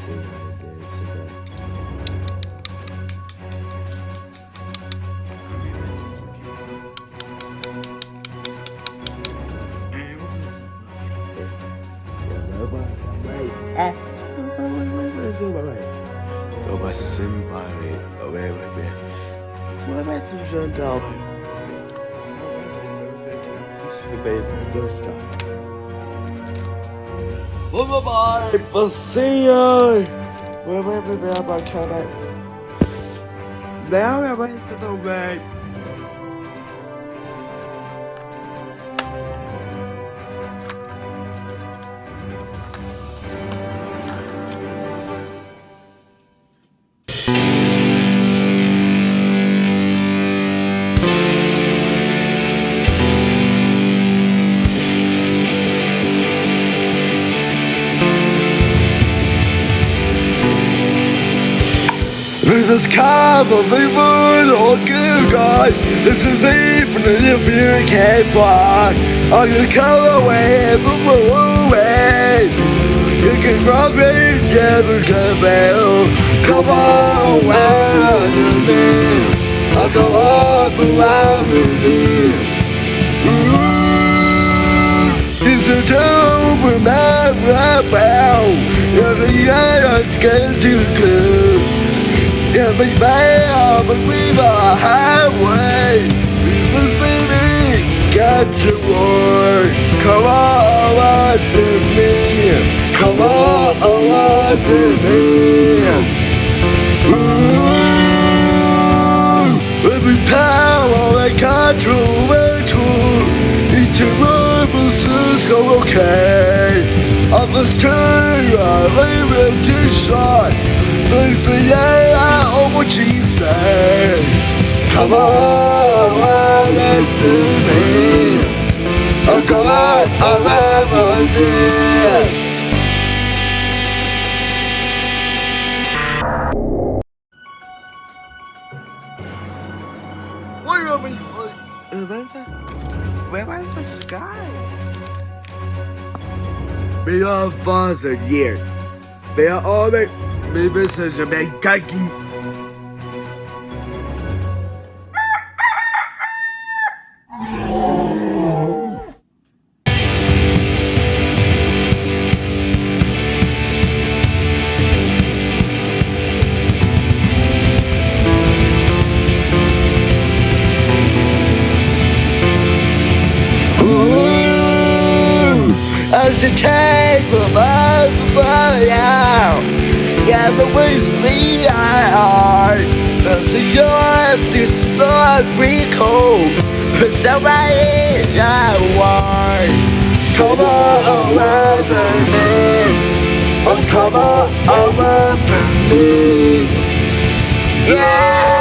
see how it is today. Robert Simpai, wait. What about the Jean Dalvin? Ghost time. Bye, passeio! Vai abaixar, vai. Não, minha mãe está tão bem. This is kind of even or good guy. This is even if you can't fly. I can come away, move away. You can cross me, never come back. Come on, around me. I'll go up around me. It's a joke, but not about. You're the young, get you good. Yeah, baby, but we the highway. This baby got to work. Come on, to me. Come on, to me. Every power I control, each purposes go okay. I must turn, I leave it too short. They say, yeah, oh, what she said. Come on, listen to me. Oh, come on, I'll never did. What are you where am I supposed to go? We are father here. They are all my business is big cookie. As a table of out. Yeah, the ways me I are. As a yard, this blood recall. So I want. Come on, over me. Oh, come on, over me. Yeah.